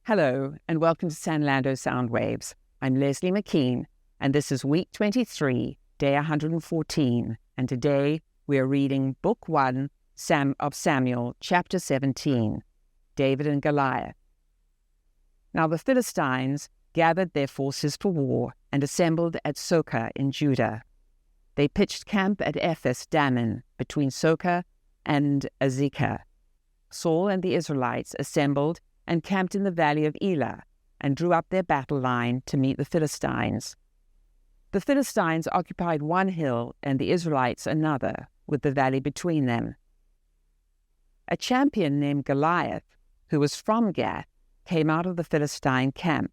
Hello, and welcome to San Lando Sound Waves. I'm Leslie McKean, and this is week 23, day 114, and today we are reading Book 1 of Samuel, chapter 17, David and Goliath. Now the Philistines gathered their forces for war and assembled at Socoh in Judah. They pitched camp at Ephes Dammim, between Socoh and Azekah. Saul and the Israelites assembled and camped in the valley of Elah, and drew up their battle line to meet the Philistines. The Philistines occupied one hill, and the Israelites another, with the valley between them. A champion named Goliath, who was from Gath, came out of the Philistine camp.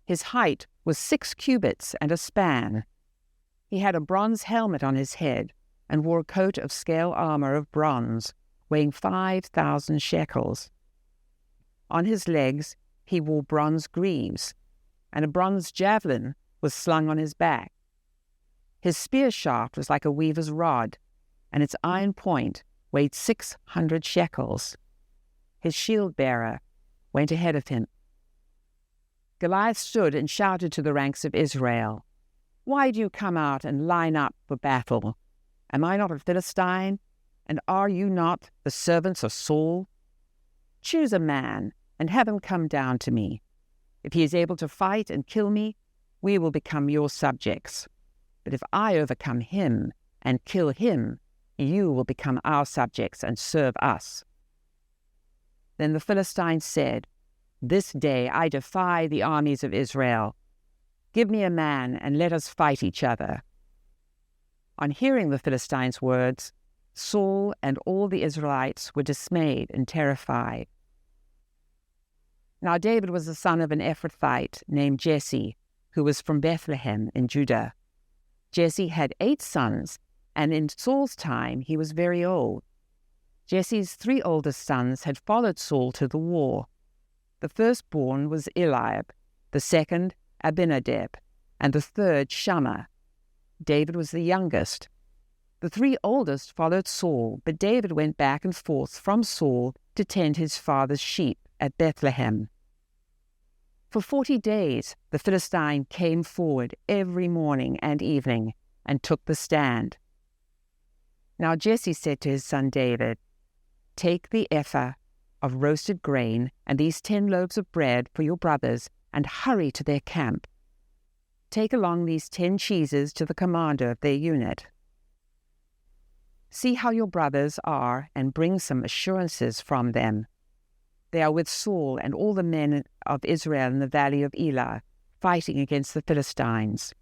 His height was 6 cubits and a span. He had a bronze helmet on his head, and wore a coat of scale armor of bronze, weighing 5,000 shekels. On his legs he wore bronze greaves, and a bronze javelin was slung on his back. His spear shaft was like a weaver's rod, and its iron point weighed 600 shekels. His shield-bearer went ahead of him. Goliath stood and shouted to the ranks of Israel, "Why do you come out and line up for battle? Am I not a Philistine, and are you not the servants of Saul? Choose a man and have him come down to me. If he is able to fight and kill me, we will become your subjects. But if I overcome him and kill him, you will become our subjects and serve us." Then the Philistines said, "This day I defy the armies of Israel. Give me a man and let us fight each other." On hearing the Philistines' words, Saul and all the Israelites were dismayed and terrified. Now David was the son of an Ephrathite named Jesse, who was from Bethlehem in Judah. Jesse had 8 sons, and in Saul's time he was very old. Jesse's 3 oldest sons had followed Saul to the war. The firstborn was Eliab, the second Abinadab, and the third Shammah. David was the youngest. The 3 oldest followed Saul, but David went back and forth from Saul to tend his father's sheep at Bethlehem. For 40 days the Philistine came forward every morning and evening and took the stand. Now Jesse said to his son David, "Take the ephah of roasted grain and these 10 loaves of bread for your brothers, and hurry to their camp. Take along these 10 cheeses to the commander of their unit. See how your brothers are, and bring some assurances from them. They are with Saul and all the men of Israel in the valley of Elah, fighting against the Philistines."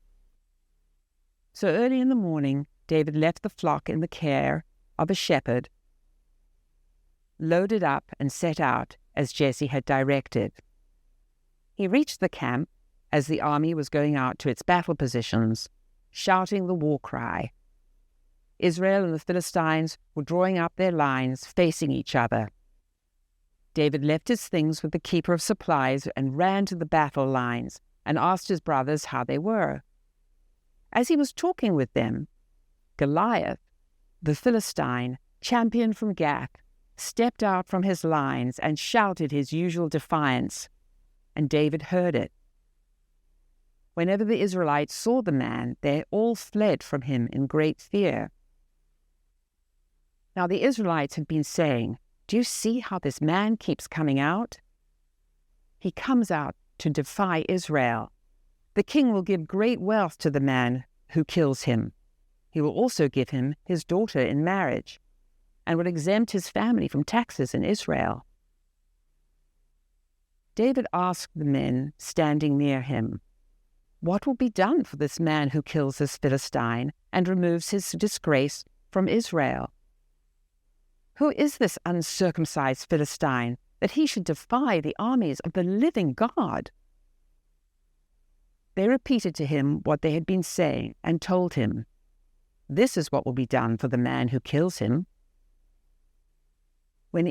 So early in the morning, David left the flock in the care of a shepherd, loaded up and set out as Jesse had directed. He reached the camp as the army was going out to its battle positions, shouting the war cry. Israel and the Philistines were drawing up their lines, facing each other. David left his things with the keeper of supplies and ran to the battle lines and asked his brothers how they were. As he was talking with them, Goliath, the Philistine, champion from Gath, stepped out from his lines and shouted his usual defiance, and David heard it. Whenever the Israelites saw the man, they all fled from him in great fear. Now the Israelites had been saying, "Do you see how this man keeps coming out? He comes out to defy Israel. The king will give great wealth to the man who kills him. He will also give him his daughter in marriage, and will exempt his family from taxes in Israel." David asked the men standing near him, "What will be done for this man who kills this Philistine and removes his disgrace from Israel? Who is this uncircumcised Philistine that he should defy the armies of the living God?" They repeated to him what they had been saying and told him, "This is what will be done for the man who kills him." When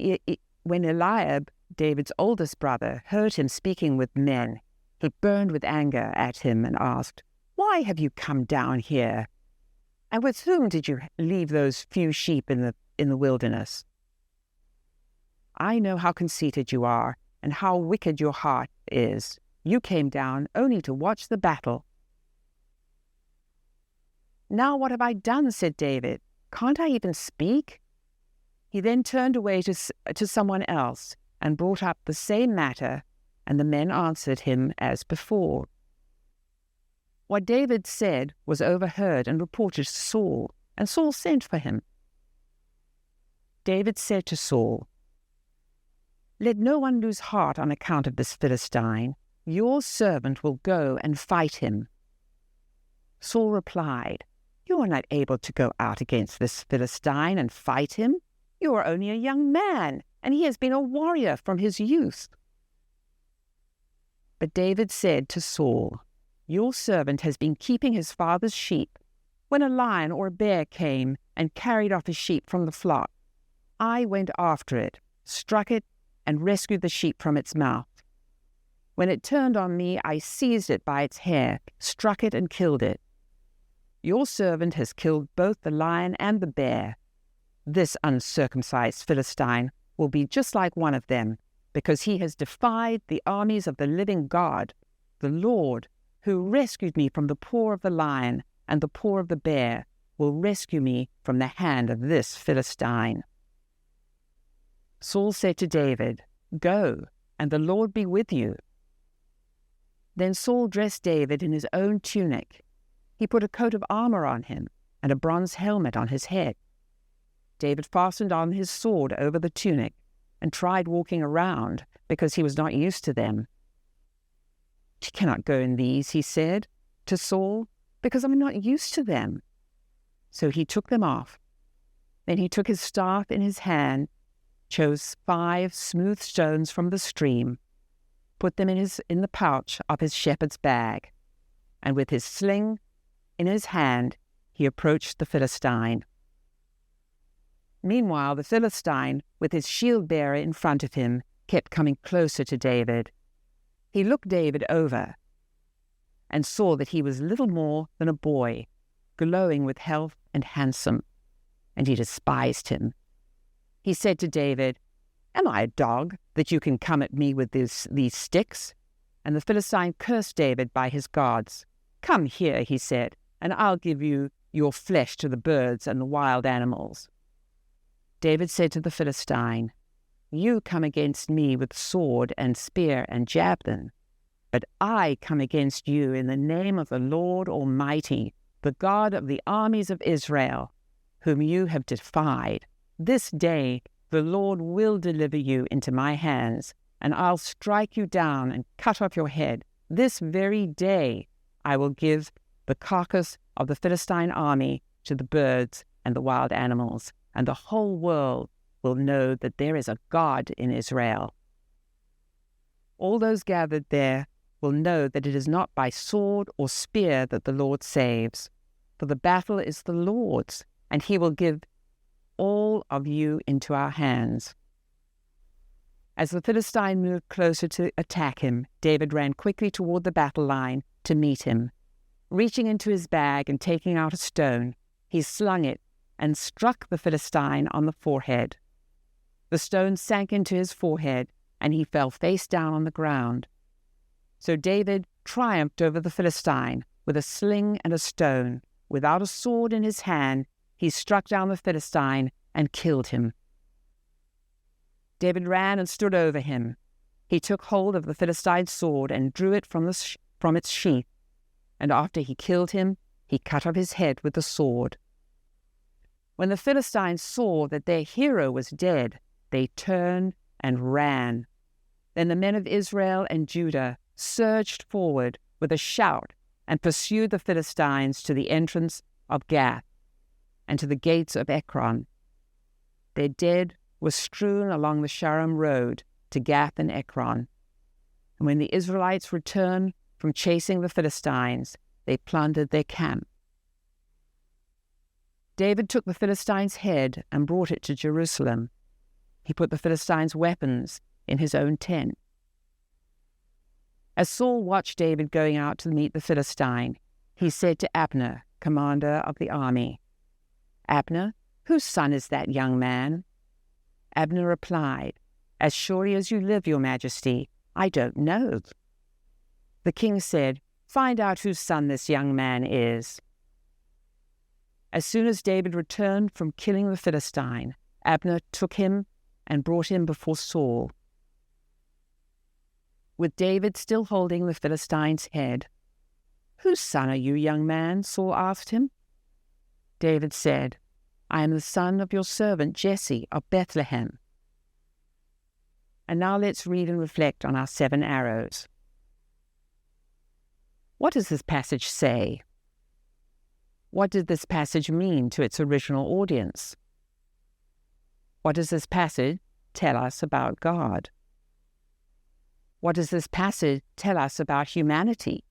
Eliab, David's oldest brother, heard him speaking with men, he burned with anger at him and asked, "Why have you come down here? And with whom did you leave those few sheep in the wilderness?" "I know how conceited you are, and how wicked your heart is. You came down only to watch the battle." "Now what have I done?" said David. "Can't I even speak?" He then turned away to someone else and brought up the same matter, and the men answered him as before. What David said was overheard and reported to Saul, and Saul sent for him. David said to Saul, "Let no one lose heart on account of this Philistine. Your servant will go and fight him." Saul replied, "You are not able to go out against this Philistine and fight him. You are only a young man, and he has been a warrior from his youth." But David said to Saul, "Your servant has been keeping his father's sheep. When a lion or a bear came and carried off his sheep from the flock, I went after it, struck it, and rescued the sheep from its mouth. When it turned on me, I seized it by its hair, struck it, and killed it. Your servant has killed both the lion and the bear. This uncircumcised Philistine will be just like one of them, because he has defied the armies of the living God, the Lord, who rescued me from the paw of the lion and the paw of the bear, will rescue me from the hand of this Philistine." Saul said to David, "Go, and the Lord be with you." Then Saul dressed David in his own tunic. He put a coat of armor on him and a bronze helmet on his head. David fastened on his sword over the tunic and tried walking around because he was not used to them. "You cannot go in these," he said to Saul, "because I'm not used to them." So he took them off. Then he took his staff in his hand, chose 5 smooth stones from the stream, put them in the pouch of his shepherd's bag, and with his sling in his hand, he approached the Philistine. Meanwhile, the Philistine, with his shield-bearer in front of him, kept coming closer to David. He looked David over and saw that he was little more than a boy, glowing with health and handsome, and he despised him. He said to David, "Am I a dog that you can come at me with these sticks?" And the Philistine cursed David by his gods. "Come here," he said, "and I'll give you your flesh to the birds and the wild animals." David said to the Philistine, "You come against me with sword and spear and javelin, but I come against you in the name of the Lord Almighty, the God of the armies of Israel, whom you have defied. This day the Lord will deliver you into my hands, and I'll strike you down and cut off your head. This very day I will give the carcass of the Philistine army to the birds and the wild animals, and the whole world will know that there is a God in Israel. All those gathered there will know that it is not by sword or spear that the Lord saves, for the battle is the Lord's, and he will give all of you into our hands." As the Philistine moved closer to attack him, David ran quickly toward the battle line to meet him. Reaching into his bag and taking out a stone, he slung it and struck the Philistine on the forehead. The stone sank into his forehead, and he fell face down on the ground. So David triumphed over the Philistine with a sling and a stone. Without a sword in his hand, he struck down the Philistine and killed him. David ran and stood over him. He took hold of the Philistine's sword and drew it from its sheath, and after he killed him, he cut off his head with the sword. When the Philistines saw that their hero was dead, they turned and ran. Then the men of Israel and Judah surged forward with a shout and pursued the Philistines to the entrance of Gath and to the gates of Ekron. Their dead were strewn along the Sharam road to Gath and Ekron. And when the Israelites returned from chasing the Philistines, they plundered their camp. David took the Philistine's head and brought it to Jerusalem. He put the Philistine's weapons in his own tent. As Saul watched David going out to meet the Philistine, he said to Abner, commander of the army, "Abner, whose son is that young man?" Abner replied, "As surely as you live, your majesty, I don't know." The king said, "Find out whose son this young man is." As soon as David returned from killing the Philistine, Abner took him and brought him before Saul. With David still holding the Philistine's head. "Whose son are you, young man?" Saul asked him. David said, "I am the son of your servant Jesse of Bethlehem." And now let's read and reflect on our 7 arrows. What does this passage say? What did this passage mean to its original audience? What does this passage tell us about God? What does this passage tell us about humanity?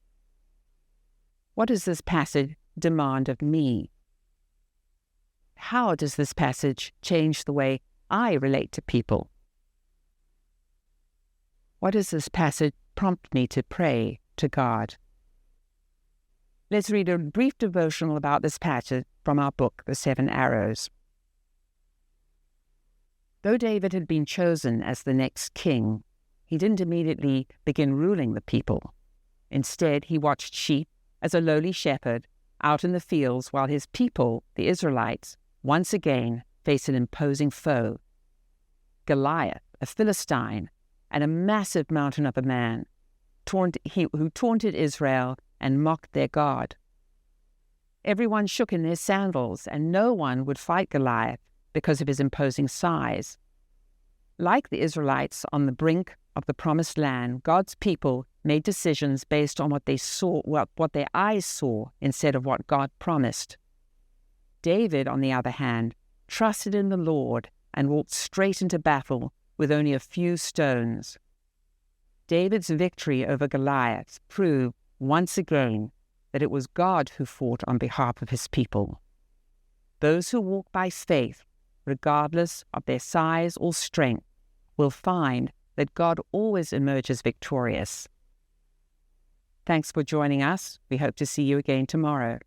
What does this passage demand of me? How does this passage change the way I relate to people? What does this passage prompt me to pray to God? Let's read a brief devotional about this passage from our book, The 7 Arrows. Though David had been chosen as the next king, he didn't immediately begin ruling the people. Instead, he watched sheep as a lowly shepherd out in the fields while his people, the Israelites, once again faced an imposing foe. Goliath, a Philistine, and a massive mountain of a man, who taunted Israel and mocked their God. Everyone shook in their sandals, and no one would fight Goliath because of his imposing size. Like the Israelites on the brink of the promised land, God's people made decisions based on what they saw, what their eyes saw, instead of what God promised. David, on the other hand, trusted in the Lord and walked straight into battle with only a few stones. David's victory over Goliath proved once again that it was God who fought on behalf of his people. Those who walk by faith, regardless of their size or strength, will find that God always emerges victorious. Thanks for joining us. We hope to see you again tomorrow.